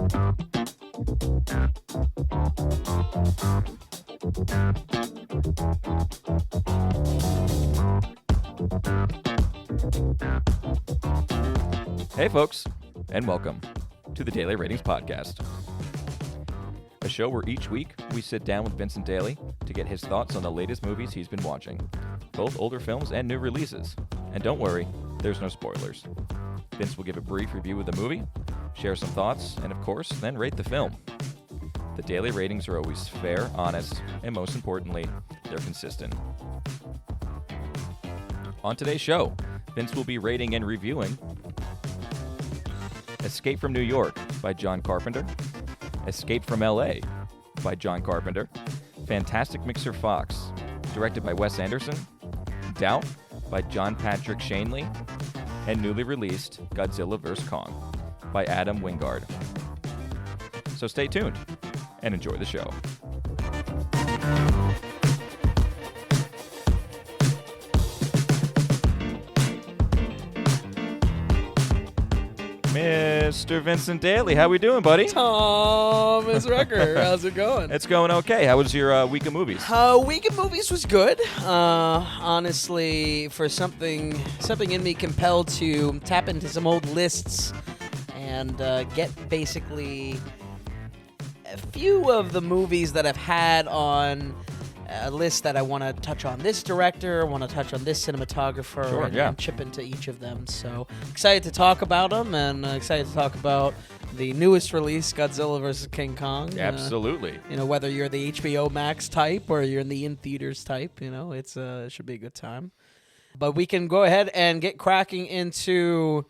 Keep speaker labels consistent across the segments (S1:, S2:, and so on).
S1: Hey folks, and welcome to the Daily Ratings Podcast, a show where each week we sit down with Vincent Daly to get his thoughts on the latest movies he's been watching, both older films and new releases. And don't worry, there's no spoilers. Vince will give a brief review of the movie, share some thoughts, and of course, then rate the film. The daily ratings are always fair, honest, and most importantly, they're consistent. On today's show, Vince will be rating and reviewing Escape from New York by John Carpenter, Escape from L.A. by John Carpenter, Fantastic Mr.Fox, directed by Wes Anderson, Doubt by John Patrick Shanley, and newly released Godzilla vs. Kong by Adam Wingard. So stay tuned and enjoy the show. Mr. Vincent Daly, how we doing, buddy?
S2: Thomas Rucker, how's it going?
S1: It's going okay. How was your week of movies?
S2: Week of movies was good. Honestly, for something in me compelled to tap into some old lists and get basically a few of the movies that I've had on a list that I want to touch on this director, want to touch on this cinematographer,
S1: Sure,
S2: and chip into each of them. So excited to talk about them, and excited to talk about the newest release, Godzilla vs. King Kong.
S1: Absolutely.
S2: Whether you're the HBO Max type or you're in the in-theaters type, it should be a good time. But we can go ahead and get cracking into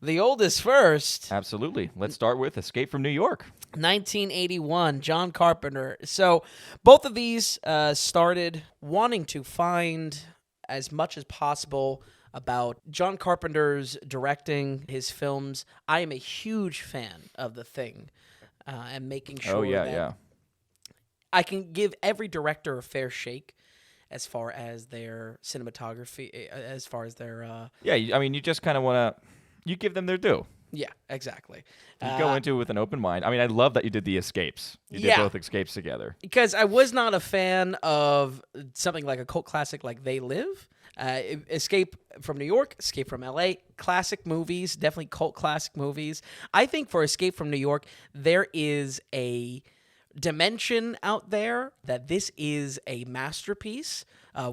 S2: the oldest first.
S1: Absolutely. Let's start with Escape from New York.
S2: 1981, John Carpenter. So both of these started wanting to find as much as possible about John Carpenter's directing his films. I am a huge fan of The Thing and making sure that I can give every director a fair shake as far as their cinematography, as far as their...
S1: you just kind of want to... You give them their due.
S2: Yeah, exactly.
S1: You go into it with an open mind. I mean, I love that you did the escapes. You did both escapes together.
S2: Because I was not a fan of something like a cult classic like They Live. Escape from New York, Escape from L.A., classic movies, definitely cult classic movies. I think for Escape from New York, there is a dimension out there that this is a masterpiece.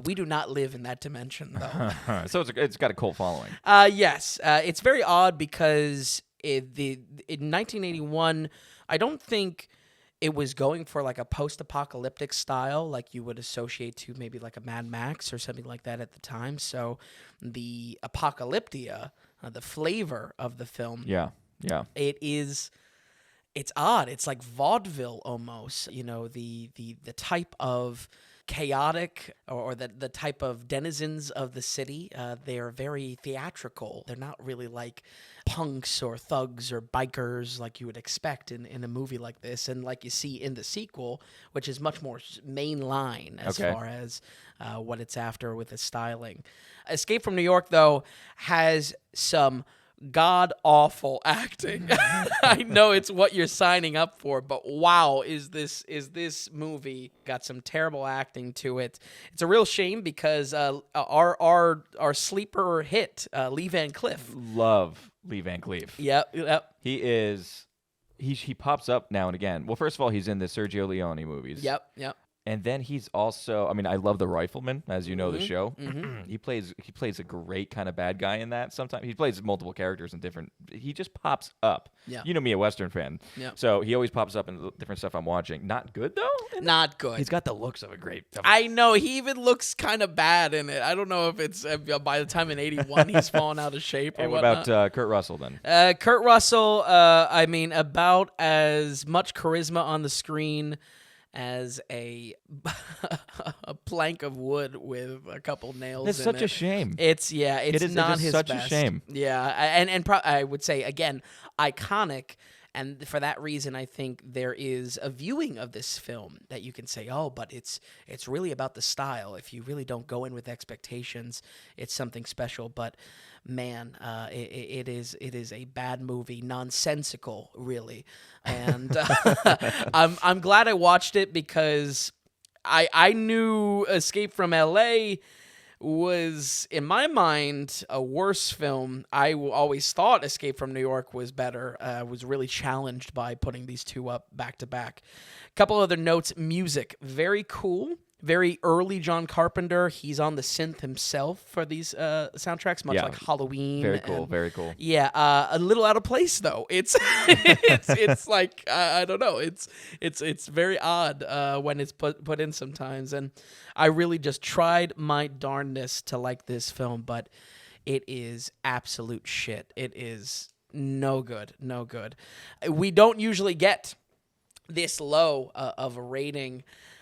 S2: We do not live in that dimension, though.
S1: So it's got a cult following.
S2: Yes. It's very odd because in 1981, I don't think it was going for like a post-apocalyptic style like you would associate to maybe like a Mad Max or something like that at the time. So the apocalyptia, the flavor of the film, it's odd. It's like vaudeville almost. The type of chaotic or the type of denizens of the city, they are very theatrical. They're not really like punks or thugs or bikers like you would expect in a movie like this, and like you see in the sequel, which is much more mainline as far as what it's after with the styling. Escape from New York, though, has some god-awful acting. I know it's what you're signing up for, but wow, is this movie got some terrible acting to it. It's a real shame because our sleeper hit, Lee Van Cleef.
S1: Love Lee Van Cleef.
S2: Yep.
S1: He pops up now and again. Well, first of all, he's in the Sergio Leone movies.
S2: Yep.
S1: And then he's also, I love The Rifleman, as you know the show.
S2: Mm-hmm.
S1: He plays a great kind of bad guy in that. Sometimes he plays multiple characters in different. He just pops up.
S2: Yeah.
S1: You know me, a Western fan.
S2: Yeah.
S1: So he always pops up in different stuff I'm watching. Not good though.
S2: Not good.
S1: He's got the looks of a great.
S2: I know, he even looks kind of bad in it. I don't know if it's by the time in 81 he's fallen out of shape or
S1: what
S2: whatnot.
S1: about Kurt Russell then?
S2: Kurt Russell, about as much charisma on the screen as a plank of wood with a couple nails.
S1: It's such a shame.
S2: It's not his
S1: such
S2: best.
S1: a shame.
S2: Yeah, and I would say again, iconic And for that reason, I think there is a viewing of this film that you can say, oh, but it's really about the style. If you really don't go in with expectations, it's something special. But man, it is a bad movie, nonsensical, really. And I'm glad I watched it because I knew Escape from L.A. was, in my mind, a worse film. I always thought Escape from New York was better. Was really challenged by putting these two up back to back. A couple other notes. Music, very cool. Very early John Carpenter. He's on the synth himself for these soundtracks, much like Halloween.
S1: Very cool, very cool.
S2: Yeah, a little out of place though. It's it's like I don't know. It's very odd when it's put in sometimes, and I really just tried my darndest to like this film, but it is absolute shit. It is no good, no good. We don't usually get this low of a rating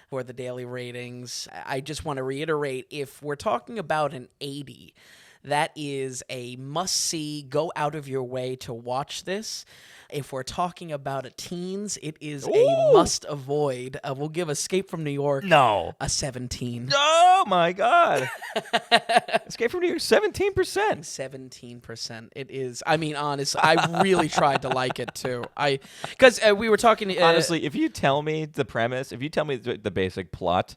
S2: for the daily ratings. I just want to reiterate, if we're talking about an 80, that is a must-see, go out of your way to watch this. If we're talking about a teens, it is a must-avoid. We'll give Escape from New York a 17.
S1: Oh, my God. Escape from New York, 17%.
S2: 17%. It is. I mean, honest, I really tried to like it, too. Because we were talking...
S1: Honestly, if you tell me the premise, if you tell me the basic plot...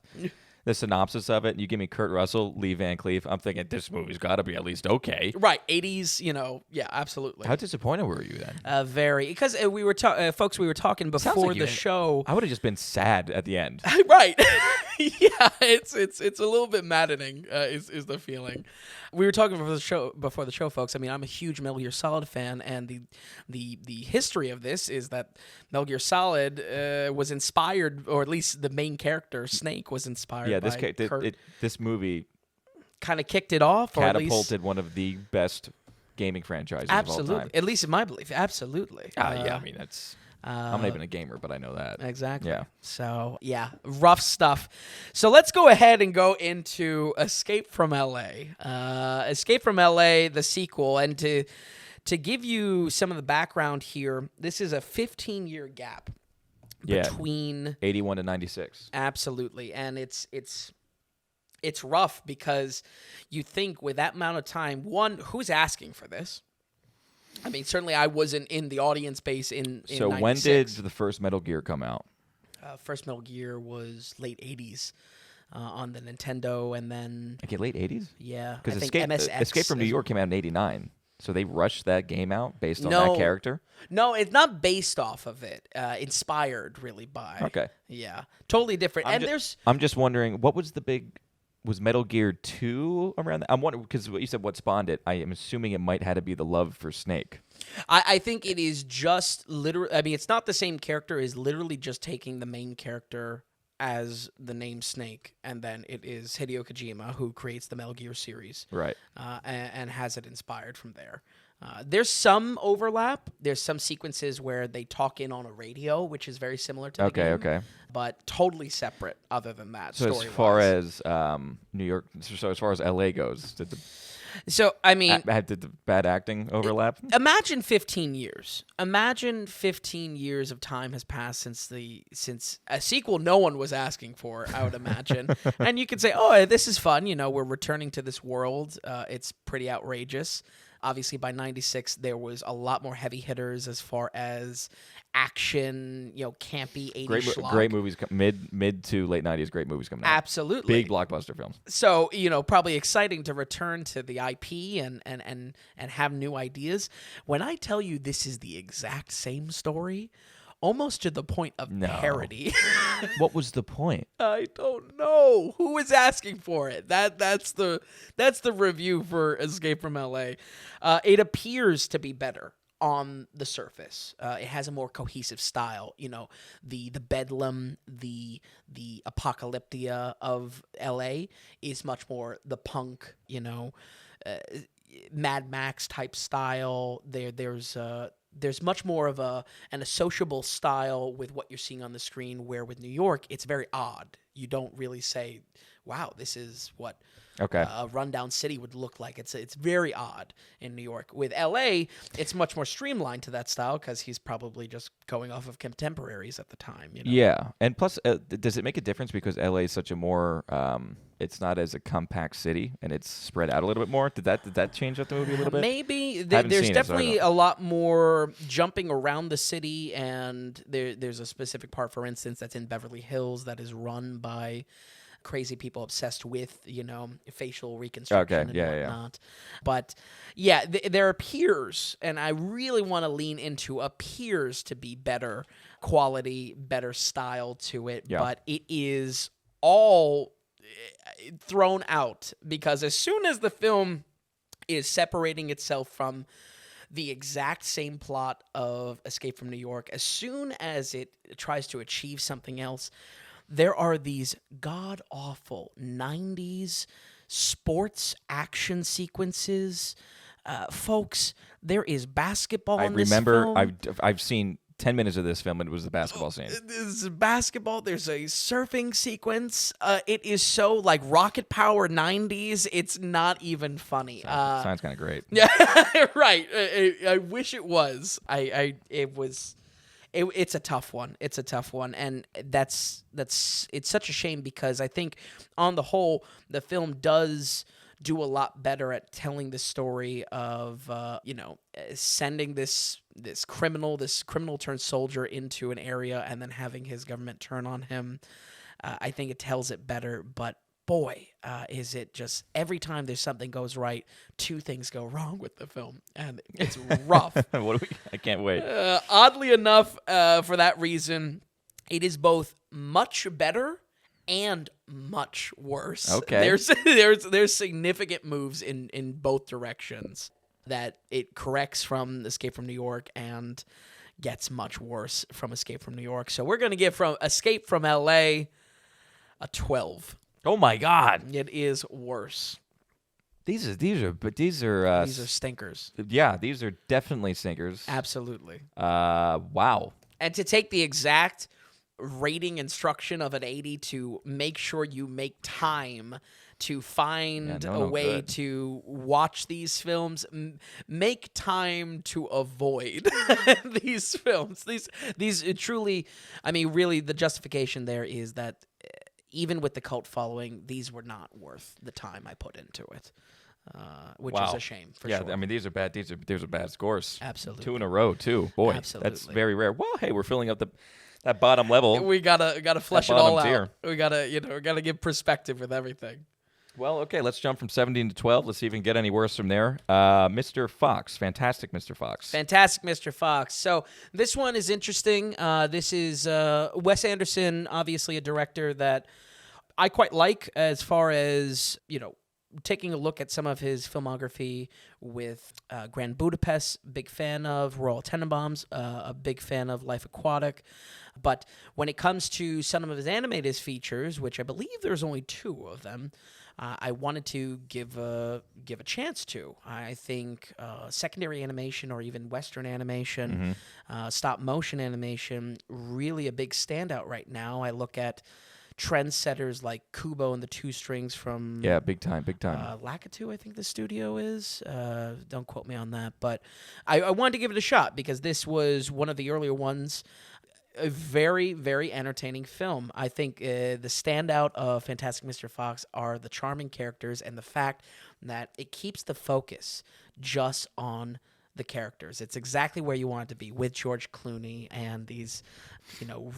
S1: the synopsis of it, and you give me Kurt Russell, Lee Van Cleef, I'm thinking this movie's got to be at least okay.
S2: Right, 80s, yeah, absolutely.
S1: How disappointed were you then?
S2: Very, because we were folks, we were talking before the show.
S1: I would have just been sad at the end.
S2: Right. Yeah, it's a little bit maddening. Is the feeling. We were talking before the show, folks. I mean, I'm a huge Metal Gear Solid fan, and the history of this is that Metal Gear Solid was inspired, or at least the main character Snake was inspired.
S1: Yeah,
S2: by Kurt.
S1: This movie
S2: kind of kicked it off, or
S1: catapulted
S2: at least,
S1: one of the best gaming franchises
S2: absolutely,
S1: of all time.
S2: At least in my belief, absolutely.
S1: Yeah, I mean that's. I'm not even a gamer, but I know that.
S2: Exactly.
S1: Yeah.
S2: So, yeah, rough stuff. So let's go ahead and go into Escape from L.A. Escape from L.A., the sequel. And to give you some of the background here, this is a 15-year gap between
S1: 81 to 96.
S2: Absolutely. And it's rough because you think with that amount of time, one, who's asking for this? I mean, certainly I wasn't in the audience base in
S1: So
S2: 96.
S1: when did the first Metal Gear come out?
S2: First Metal Gear was late 80s on the Nintendo, and then...
S1: Okay, late 80s?
S2: Yeah.
S1: Because Escape from New York came out in 89. So they rushed that game out based on that character?
S2: No, it's not based off of it. Inspired, really, by...
S1: Okay.
S2: Yeah. Totally different.
S1: I'm just wondering, what was the big... Was Metal Gear 2 around that? I'm wondering, because you said what spawned it. I am assuming it might have to be the love for Snake.
S2: I think it is just literally... I mean, it's not the same character. It's literally just taking the main character as the name Snake, and then it is Hideo Kojima who creates the Metal Gear series.
S1: Right.
S2: And has it inspired from there. There's some overlap. There's some sequences where they talk in on a radio, which is very similar to the game. Okay. But totally separate other than that,
S1: so as far as New York, so as far as LA goes, did the bad acting overlap?
S2: Imagine 15 years. Imagine 15 years of time has passed since a sequel no one was asking for, I would imagine. And you could say, oh, this is fun. You know, we're returning to this world. It's pretty outrageous. Obviously, by 96, there was a lot more heavy hitters as far as action, campy 80s schlock.
S1: Great movies, mid to late 90s, great movies coming out.
S2: Absolutely.
S1: Big blockbuster films.
S2: So, probably exciting to return to the IP and have new ideas. When I tell you this is the exact same story, almost to the point of parody.
S1: What was the point?
S2: I don't know. Who was asking for it? That's the review for Escape from LA. It appears to be better on the surface. It has a more cohesive style. The bedlam, the apocalyptia of LA is much more the punk, Mad Max type style. There's there's much more of a sociable style with what you're seeing on the screen, where with New York, it's very odd. You don't really say, wow, this is what a rundown city would look like. It's very odd in New York. With L.A., it's much more streamlined to that style because he's probably just going off of contemporaries at the time. You know?
S1: Yeah, and plus, does it make a difference because L.A. is such a more it's not as a compact city and it's spread out a little bit more? Did that change up the movie a little bit?
S2: Maybe there's definitely a lot more jumping around the city, and there's a specific part, for instance, that's in Beverly Hills that is run by crazy people obsessed with, facial reconstruction and whatnot. But yeah, there appears, and I really want to lean into appears to be better quality, better style to it, but it is all thrown out because as soon as the film is separating itself from the exact same plot of Escape from New York, as soon as it tries to achieve something else, there are these god-awful 90s sports action sequences. Folks, there is basketball in this film.
S1: I remember I've seen 10 minutes of this film, and it was the basketball scene.
S2: There's basketball. There's a surfing sequence. It is so like rocket power 90s. It's not even funny.
S1: Sounds kind of great.
S2: Yeah, right. I wish it was. It's a tough one. It's a tough one, and it's such a shame because I think on the whole the film does do a lot better at telling the story of sending this criminal turned soldier into an area and then having his government turn on him. I think it tells it better, but boy, is it just every time there's something goes right, two things go wrong with the film, and it's rough.
S1: I can't wait.
S2: Oddly enough, for that reason, it is both much better and much worse.
S1: Okay.
S2: There's significant moves in both directions that it corrects from Escape from New York and gets much worse from Escape from New York. So we're going to give from Escape from LA a 12.
S1: Oh my God!
S2: It is worse.
S1: These are
S2: stinkers.
S1: Yeah, these are definitely stinkers.
S2: Absolutely.
S1: Wow.
S2: And to take the exact rating instruction of an 80 to make sure you make time to find a way to watch these films, make time to avoid these films. These truly, I mean, really, the justification there is that even with the cult following, these were not worth the time I put into it, which is a shame. For sure.
S1: I mean, these are bad. These are bad scores.
S2: Absolutely,
S1: 2 in a row too. Boy,
S2: absolutely.
S1: That's very rare. Well, hey, we're filling up that bottom level.
S2: We gotta flesh it all
S1: tier.
S2: out. We gotta give perspective with everything.
S1: Well, okay, let's jump from 17 to 12. Let's see if we can get any worse from there. Mr.Fox, fantastic Mr. Fox.
S2: Fantastic Mr. Fox. So this one is interesting. This is Wes Anderson, obviously a director that I quite like as far as, taking a look at some of his filmography with Grand Budapest, big fan of Royal Tenenbaums, a big fan of Life Aquatic. But when it comes to some of his animated features, which I believe there's only 2 of them, I wanted to give a chance to. I think secondary animation or even Western animation, stop motion animation, really a big standout right now. I look at trendsetters like Kubo and the Two Strings from
S1: big time.
S2: Lakitu, I think the studio is. Don't quote me on that, but I wanted to give it a shot because this was one of the earlier ones. A very, very entertaining film. I think the standout of Fantastic Mr. Fox are the charming characters and the fact that it keeps the focus just on the characters. It's exactly where you want it to be with George Clooney and these,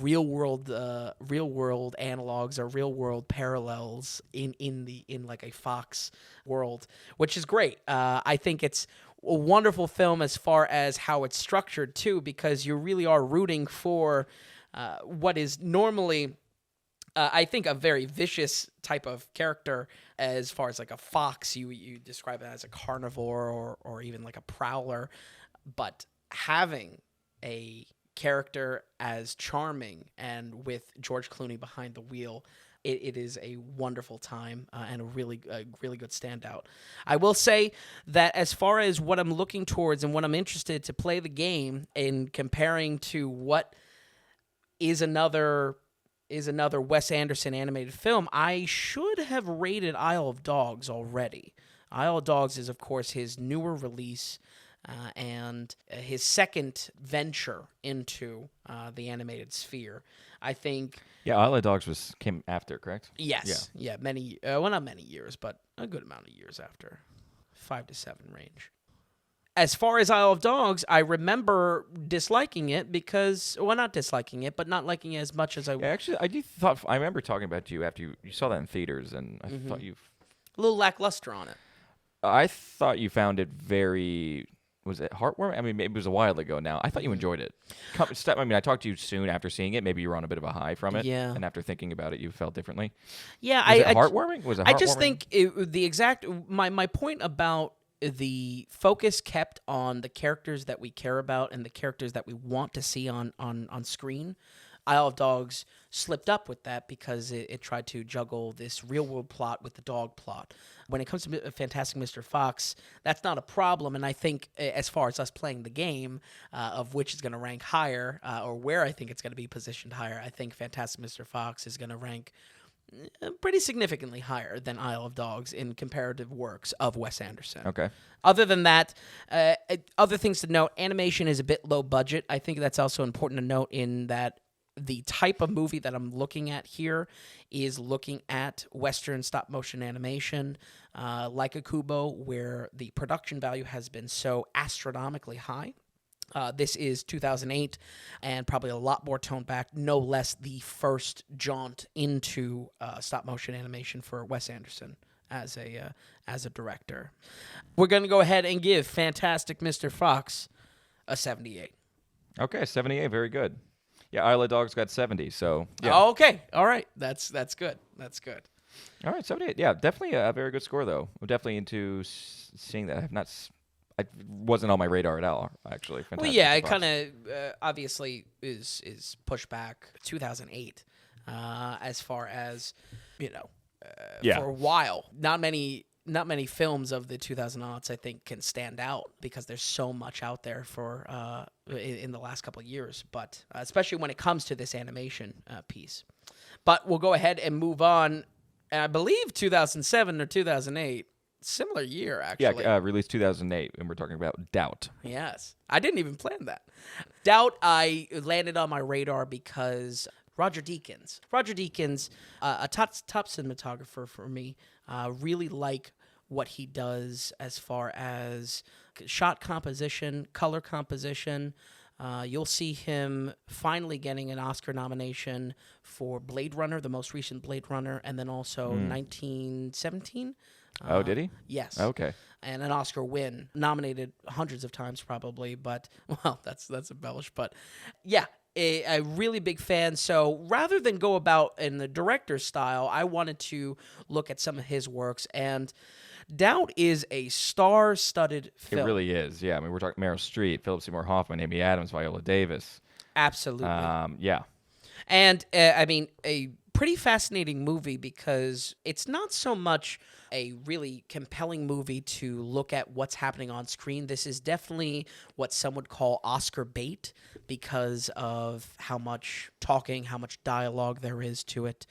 S2: real world analogs or real world parallels in like a Fox world, which is great. I think it's a wonderful film as far as how it's structured too, because you really are rooting for what is normally, I think, a very vicious type of character. As far as like a fox, you describe it as a carnivore or even like a prowler, but having a character as charming and with George Clooney behind the wheel, it is a wonderful time and a really good standout. I will say that as far as what I'm looking towards and what I'm interested to play the game in comparing to what is another Wes Anderson animated film, I should have rated Isle of Dogs already. Isle of Dogs is, of course, his newer release and his second venture into the animated sphere. I think...
S1: Yeah, Isle of Dogs came after, correct?
S2: Yes. Yeah, many... well, not many years, but a good amount of years after. 5 to 7 range. As far as Isle of Dogs, I remember disliking it because... Well, not disliking it, but not liking it as much as I...
S1: Yeah, actually, I remember talking about you after you saw that in theaters, and I thought you...
S2: A little lackluster on it.
S1: I thought you found it very... Was it heartwarming? I mean, it was a while ago now. I thought you enjoyed it. I mean, I talked to you soon after seeing it. Maybe you were on a bit of a high from it.
S2: Yeah.
S1: And after thinking about it, you felt differently.
S2: Yeah.
S1: Was it heartwarming? Was it heartwarming?
S2: I just think my point about the focus kept on the characters that we care about and the characters that we want to see on screen. Isle of Dogs slipped up with that because it tried to juggle this real-world plot with the dog plot. When it comes to Fantastic Mr. Fox, that's not a problem, and I think as far as us playing the game of which is going to rank higher or where I think it's going to be positioned higher, I think Fantastic Mr. Fox is going to rank pretty significantly higher than Isle of Dogs in comparative works of Wes Anderson.
S1: Okay.
S2: Other than that, other things to note, animation is a bit low budget. I think that's also important to note in that the type of movie that I'm looking at here is looking at Western stop-motion animation, like a Kubo, where the production value has been so astronomically high. This is 2008, and probably a lot more toned back, no less the first jaunt into stop-motion animation for Wes Anderson as a director. We're going to go ahead and give Fantastic Mr. Fox a 78.
S1: Okay, 78, very good. Yeah, Isle of Dogs got 70, so... Yeah.
S2: Oh, okay, all right, that's good. That's good.
S1: All right, 78. Yeah, definitely a very good score, though. I'm definitely into seeing that. I wasn't on my radar at all, actually. Fantastic.
S2: Well, yeah, it kind of obviously is pushed back 2008 as far as, for a while. Not many films of the 2000s, I think, can stand out because there's so much out there for in the last couple of years, but especially when it comes to this animation piece. But we'll go ahead and move on. And I believe 2007 or 2008, similar year, actually.
S1: Yeah, released 2008, and we're talking about Doubt.
S2: Yes. I didn't even plan that. Doubt, I landed on my radar because Roger Deakins, a top cinematographer for me, really like what he does as far as shot composition, color composition. You'll see him finally getting an Oscar nomination for Blade Runner, the most recent Blade Runner, and then also 1917.
S1: Oh, did he?
S2: Yes.
S1: Okay.
S2: And an Oscar win, nominated hundreds of times probably, but, well, that's embellished. But, yeah, a really big fan. So rather than go about in the director's style, I wanted to look at some of his works. And Doubt is a star-studded film.
S1: It really is, yeah. I mean, we're talking Meryl Streep, Philip Seymour Hoffman, Amy Adams, Viola Davis.
S2: Absolutely.
S1: Yeah.
S2: And, I mean, a pretty fascinating movie because it's not so much a really compelling movie to look at what's happening on screen. This is definitely what some would call Oscar bait because of how much talking, how much dialogue there is to it.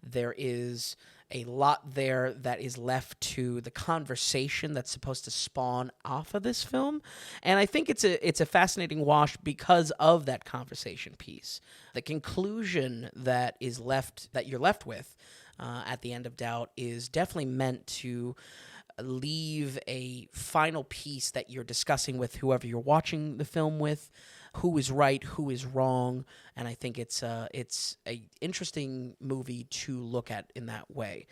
S2: There is a lot there that is left to the conversation that's supposed to spawn off of this film. And I think it's a fascinating watch because of that conversation piece. The conclusion that you're left with at the end of Doubt is definitely meant to leave a final piece that you're discussing with whoever you're watching the film with, who is right, who is wrong, and I think it's a interesting movie to look at in that way.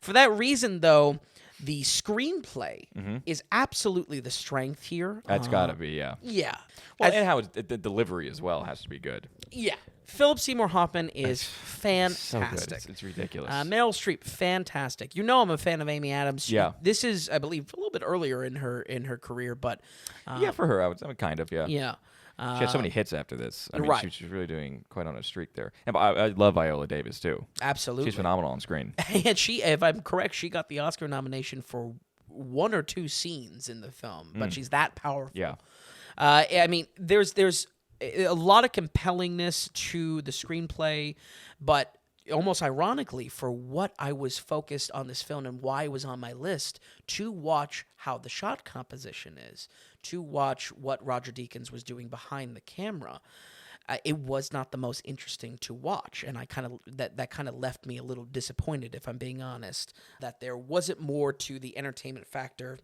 S2: For that reason, though, the screenplay is absolutely the strength here.
S1: That's got to be, yeah.
S2: Yeah.
S1: Well, and how the delivery as well has to be good.
S2: Yeah. Philip Seymour Hoffman is fantastic.
S1: So good. It's ridiculous.
S2: Meryl Streep, fantastic. You know I'm a fan of Amy Adams.
S1: Yeah.
S2: This is, I believe, a little bit earlier in her career, but
S1: yeah, for her, I would kind of, yeah.
S2: Yeah.
S1: She had so many hits after this. I mean,
S2: Right.
S1: she's really doing quite on a streak there. And I love Viola Davis, too.
S2: Absolutely.
S1: She's phenomenal on screen.
S2: And she, if I'm correct, she got the Oscar nomination for one or two scenes in the film, but she's that powerful.
S1: Yeah.
S2: I mean, there's a lot of compellingness to the screenplay, but almost ironically, for what I was focused on this film and why it was on my list, to watch how the shot composition is, to watch what Roger Deakins was doing behind the camera, it was not the most interesting to watch, and I that kind of left me a little disappointed, if I'm being honest, that there wasn't more to the entertainment factor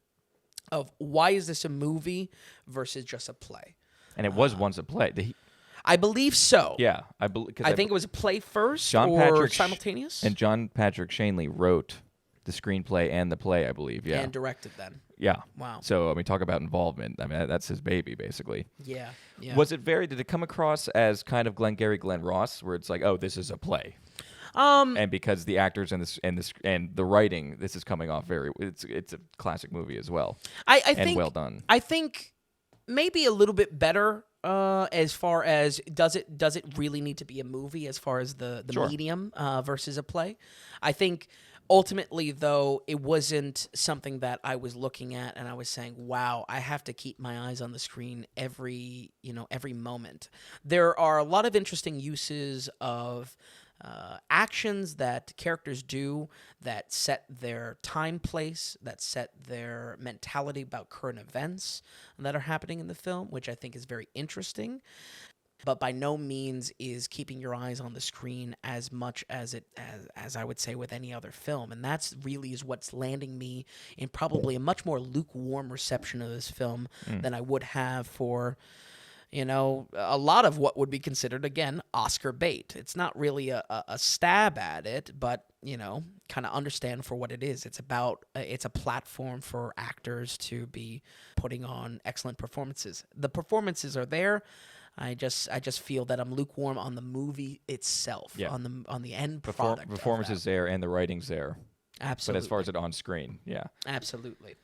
S2: of why is this a movie versus just a play.
S1: And it was once a play.
S2: I believe so.
S1: Yeah. I
S2: think it was a play first
S1: John
S2: or
S1: Patrick
S2: simultaneous?
S1: And John Patrick Shanley wrote the screenplay and the play, I believe. Yeah.
S2: And directed then.
S1: Yeah.
S2: Wow.
S1: So, I mean, talk about involvement. I mean, that's his baby, basically.
S2: Yeah.
S1: Did it come across as kind of Glengarry Glen Ross, where it's like, oh, this is a play? And because the actors and the writing, this is coming off it's a classic movie as well.
S2: I
S1: and
S2: think
S1: well done.
S2: I think maybe a little bit better as far as does it really need to be a movie as far as the
S1: Sure.
S2: medium versus a play. I think ultimately, though, it wasn't something that I was looking at and I was saying, wow, I have to keep my eyes on the screen every moment. There are a lot of interesting uses of actions that characters do that set their time, place, that set their mentality about current events that are happening in the film, which I think is very interesting. But by no means is keeping your eyes on the screen as much as as I would say with any other film. And that's really is what's landing me in probably a much more lukewarm reception of this film than I would have for a lot of what would be considered, again, Oscar bait. It's not really a stab at it, but, kind of understand for what it is. It's a platform for actors to be putting on excellent performances. The performances are there. I just feel that I'm lukewarm on the movie itself, on the end product.
S1: Performances there and the writing's there.
S2: Absolutely.
S1: But as far as it on screen, yeah.
S2: Absolutely.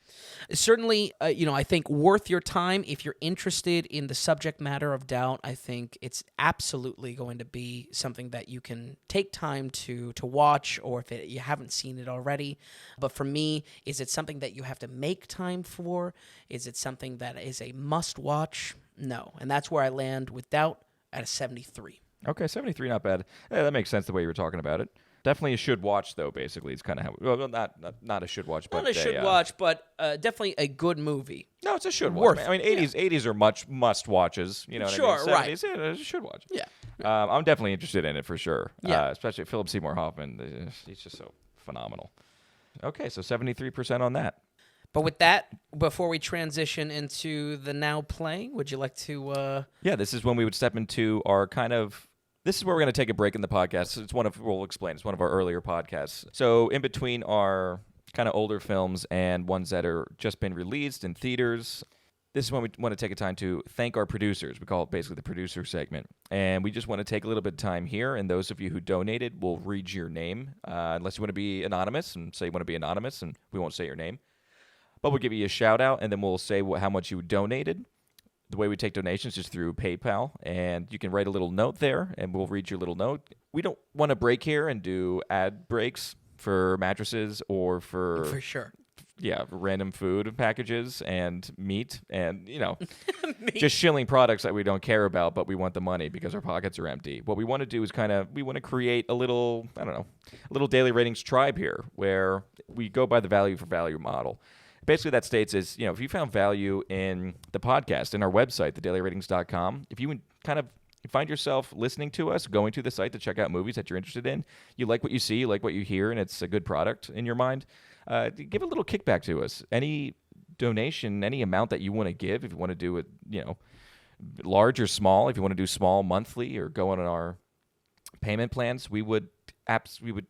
S2: Certainly, I think worth your time if you're interested in the subject matter of doubt. I think it's absolutely going to be something that you can take time to watch, or if you haven't seen it already. But for me, is it something that you have to make time for? Is it something that is a must-watch? No. And that's where I land with doubt at a 73.
S1: Okay, 73, not bad. Yeah, that makes sense the way you were talking about it. Definitely a should watch, though. Basically, it's kind of how. Well, not a should watch, but
S2: not a should watch, but definitely a good movie.
S1: No, it's a should watch. I mean, 80s are much must watches. You know, what
S2: sure,
S1: I mean? 70s,
S2: right?
S1: Yeah, it's a should watch.
S2: Yeah,
S1: I'm definitely interested in it for sure.
S2: Yeah,
S1: especially Philip Seymour Hoffman. He's just so phenomenal. Okay, so 73% on that.
S2: But with that, before we transition into the now playing, would you like to?
S1: Yeah, this is when we would step into our kind of. This is where we're going to take a break in the podcast. We'll explain. It's one of our earlier podcasts. So in between our kind of older films and ones that are just been released in theaters, this is when we want to take a time to thank our producers. We call it basically the producer segment. And we just want to take a little bit of time here. And those of you who donated, will read your name. Unless you want to be anonymous and say you want to be anonymous, and we won't say your name. But we'll give you a shout out, and then we'll say how much you donated. The way we take donations is through PayPal, and you can write a little note there, and we'll read your little note. We don't want to break here and do ad breaks for mattresses or for
S2: sure.
S1: Yeah, random food packages and meat and, just shilling products that we don't care about, but we want the money because our pockets are empty. What we want to do is we want to create a little daily ratings tribe here where we go by the value for value model. Basically, that states is, if you found value in the podcast, in our website, thedailyratings.com, if you kind of find yourself listening to us, going to the site to check out movies that you're interested in, you like what you see, you like what you hear, and it's a good product in your mind, give a little kickback to us. Any donation, any amount that you want to give, if you want to do it, large or small, if you want to do small monthly or go on our payment plans, we would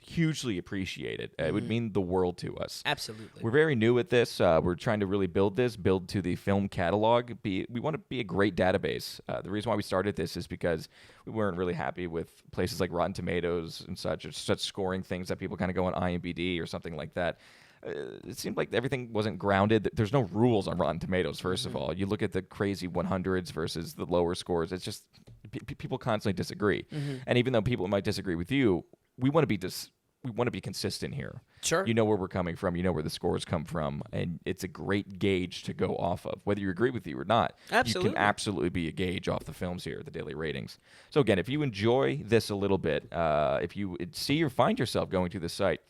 S1: hugely appreciate it. It would mean the world to us.
S2: Absolutely.
S1: We're very new at this. We're trying to really build to the film catalog. We want to be a great database. The reason why we started this is because we weren't really happy with places like Rotten Tomatoes and such scoring things that people kind of go on IMDb or something like that. it seemed like everything wasn't grounded. There's no rules on Rotten Tomatoes, first of all. You look at the crazy 100s versus the lower scores. It's just people constantly disagree. And even though people might disagree with you, we want to be consistent here.
S2: Sure.
S1: You know where we're coming from. You know where the scores come from. And it's a great gauge to go off of, whether you agree with you or not.
S2: Absolutely.
S1: You can absolutely be a gauge off the films here, the daily ratings. So again, if you enjoy this a little bit, if you see or find yourself going to the site,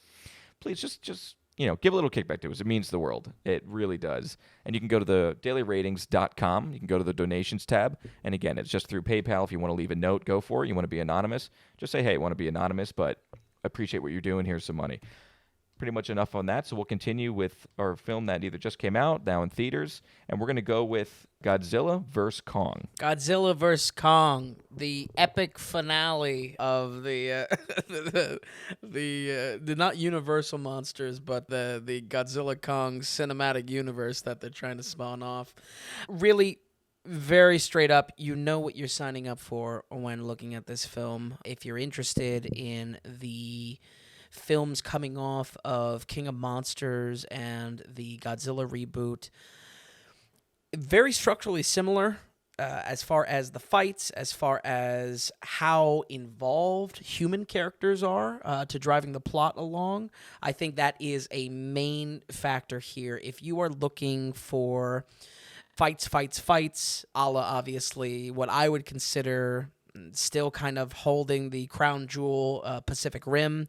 S1: please just give a little kickback to us. It means the world. It really does. And you can go to the dailyratings.com. You can go to the donations tab. And again, it's just through PayPal. If you want to leave a note, go for it. You want to be anonymous, just say, hey, I want to be anonymous, but appreciate what you're doing. Here's some money. Pretty much enough on that. So we'll continue with our film that either just came out, now in theaters, and we're going to go with Godzilla vs. Kong.
S2: Godzilla vs. Kong, the epic finale of the not Universal monsters, but the Godzilla Kong cinematic universe that they're trying to spawn off. Really, very straight up, you know what you're signing up for when looking at this film. If you're interested in the films coming off of King of Monsters and the Godzilla reboot, very structurally similar as far as the fights, as far as how involved human characters are to driving the plot along. I think that is a main factor here. If you are looking for fights, a la obviously what I would consider still kind of holding the crown jewel Pacific Rim,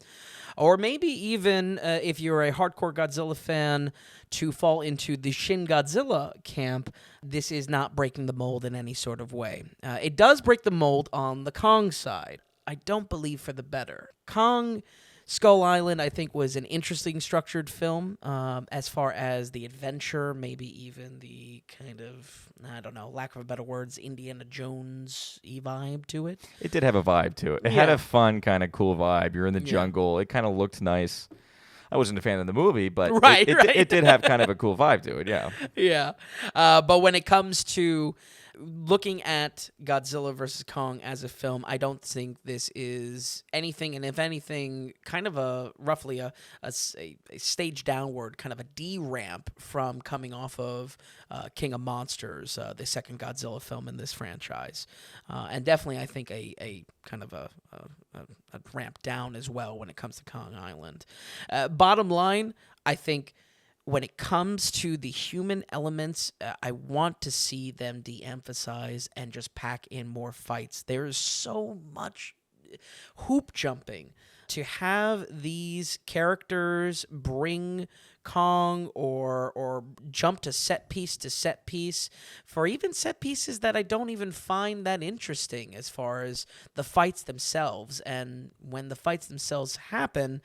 S2: or maybe even if you're a hardcore Godzilla fan, to fall into the Shin Godzilla camp, this is not breaking the mold in any sort of way. It does break the mold on the Kong side. I don't believe for the better. Kong Skull Island, I think, was an interesting structured film as far as the adventure, maybe even the kind of, I don't know, lack of a better words, Indiana Jones-y vibe to it.
S1: It did have a vibe to it. It had a fun, kind of cool vibe. You're in the jungle. It kind of looked nice. I wasn't a fan of the movie, but it did have kind of a cool vibe to it, yeah.
S2: Yeah. But when it comes to looking at Godzilla vs. Kong as a film, I don't think this is anything, and if anything, kind of roughly a stage downward, kind of a D-ramp from coming off of King of Monsters, the second Godzilla film in this franchise. And definitely, I think, a kind of a ramp down as well when it comes to Kong Island. Bottom line, I think when it comes to the human elements, I want to see them de-emphasize and just pack in more fights. There's so much hoop jumping. To have these characters bring Kong or jump to set piece for even set pieces that I don't even find that interesting as far as the fights themselves. And when the fights themselves happen,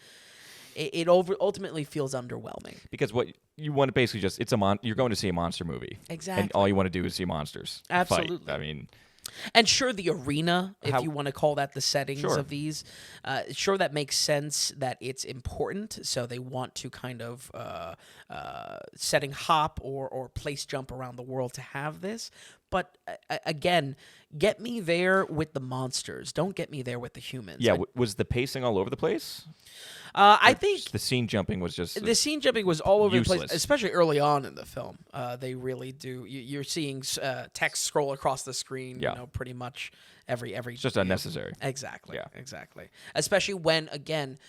S2: it ultimately feels underwhelming.
S1: Because what you want to basically just, you're going to see a monster movie.
S2: Exactly.
S1: And all you want to do is see monsters
S2: Absolutely.
S1: fight. I mean,
S2: and sure, the arena, if you want to call that the settings
S1: Sure.
S2: of these, sure, that makes sense that it's important. So they want to kind of setting hop or place jump around the world to have this. But again, get me there with the monsters. Don't get me there with the humans.
S1: yeah, was the pacing all over the place?
S2: I think
S1: The scene jumping was just...
S2: the scene jumping was all over the
S1: useless.
S2: place, especially early on in the film. They really do. You're seeing text scroll across the screen.
S1: Yeah.
S2: You know, pretty much every.
S1: It's just unnecessary.
S2: Exactly.
S1: Yeah.
S2: Exactly. Especially when, again,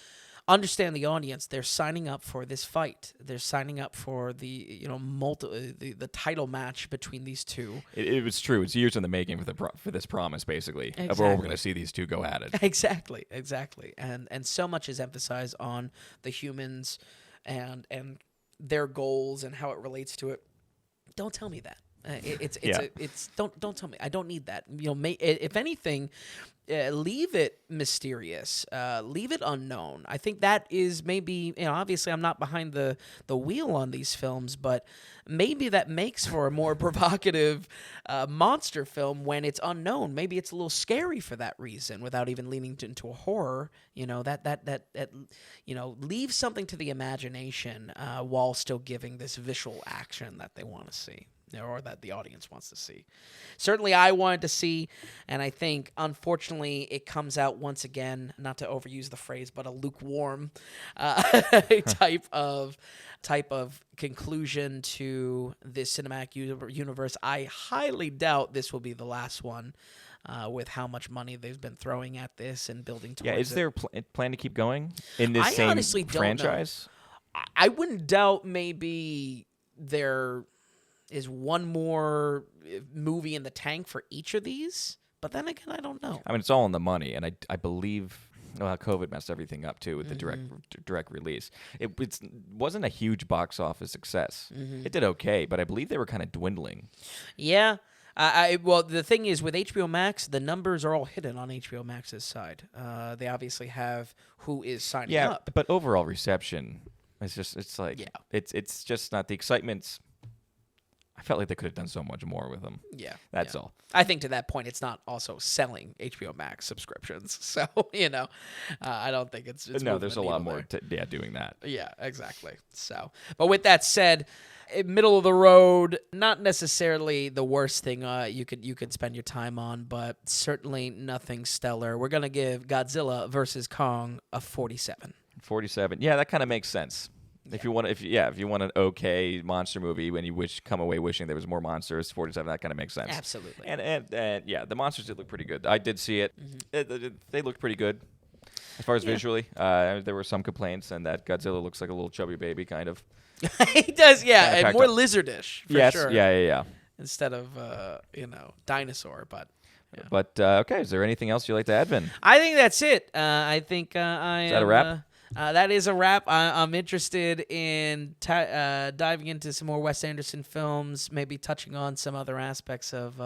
S2: understand the audience. They're signing up for this fight. They're signing up for the the title match between these two.
S1: It was true. It's years in the making for this promise, basically, of where we're going to see these two go at it.
S2: Exactly. And so much is emphasized on the humans and their goals and how it relates to it. Don't tell me that. Don't tell me. I don't need that. If anything, leave it mysterious. Leave it unknown. I think that is maybe, obviously I'm not behind the wheel on these films, but maybe that makes for a more provocative monster film when it's unknown. Maybe it's a little scary for that reason, without even leaning into a horror. Leave something to the imagination while still giving this visual action that they want to see, or that the audience wants to see. Certainly I wanted to see, and I think, unfortunately, it comes out once again, not to overuse the phrase, but a lukewarm type of type of conclusion to this cinematic universe. I highly doubt this will be the last one. With how much money they've been throwing at this and building towards
S1: Yeah, is there a plan to keep going in this
S2: I honestly don't
S1: franchise?
S2: know. I wouldn't doubt maybe there is one more movie in the tank for each of these, but then again, I don't know.
S1: I mean, it's all in the money, and I believe COVID messed everything up too with the direct release. It wasn't a huge box office success. It did okay, but I believe they were kind of dwindling.
S2: Yeah. Well, the thing is, with HBO Max, the numbers are all hidden on HBO Max's side. They obviously have who is signing up.
S1: But overall reception, it's just not the excitement. I felt like they could have done so much more with them.
S2: Yeah.
S1: That's all.
S2: I think to that point, it's not also selling HBO Max subscriptions. So, I don't think it's
S1: no, there's a lot more doing that.
S2: Yeah, exactly. So, but with that said, middle of the road, not necessarily the worst thing you could spend your time on, but certainly nothing stellar. We're gonna give Godzilla versus Kong a 47.
S1: 47. Yeah, that kind of makes sense. Yeah. If you want an okay monster movie when you come away wishing there was more monsters, 47, that kind of makes sense.
S2: Absolutely.
S1: And yeah, the monsters did look pretty good. I did see it. They looked pretty good. As far as visually, there were some complaints, and that Godzilla looks like a little chubby baby, kind of.
S2: He does, yeah, and more lizardish, for sure.
S1: Yeah.
S2: Instead of, dinosaur, but... Yeah.
S1: But, okay, is there anything else you'd like to add, Vin?
S2: I think that's it. I think Is
S1: that a wrap?
S2: That is a wrap. I'm interested in diving into some more Wes Anderson films, maybe touching on some other aspects of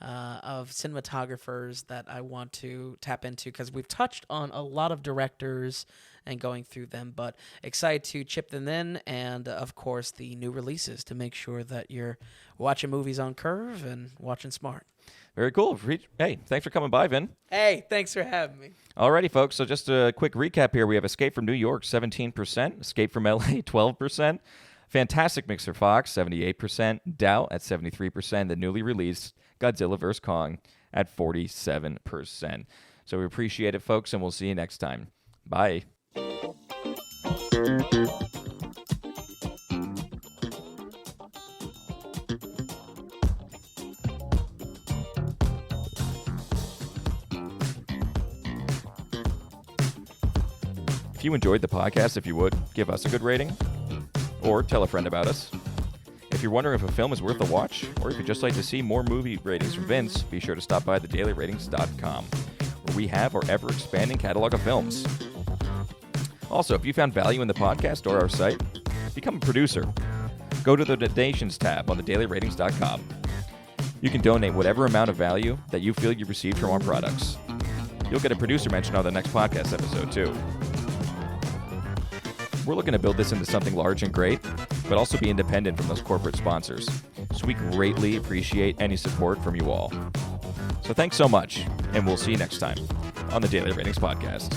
S2: cinematographers that I want to tap into, because we've touched on a lot of directors and going through them, but excited to chip them in, and of course the new releases to make sure that you're watching movies on curve and watching smart.
S1: Very cool. Hey, thanks for coming by, Vin.
S2: Hey, thanks for having me.
S1: Alrighty, folks. So just a quick recap here. We have Escape from New York, 17%. Escape from LA, 12%. Fantastic Mr.Fox, 78%. Doubt at 73%. The newly released Godzilla vs. Kong at 47%. So we appreciate it, folks, and we'll see you next time. Bye. If you enjoyed the podcast, if you would, give us a good rating or tell a friend about us. If you're wondering if a film is worth a watch, or if you'd just like to see more movie ratings from Vince, be sure to stop by thedailyratings.com, where we have our ever-expanding catalog of films. Also, if you found value in the podcast or our site, become a producer. Go to the donations tab on thedailyratings.com. You can donate whatever amount of value that you feel you received from our products. You'll get a producer mention on the next podcast episode, too. We're looking to build this into something large and great, but also be independent from those corporate sponsors. So we greatly appreciate any support from you all. So thanks so much, and we'll see you next time on the Daily Ratings Podcast.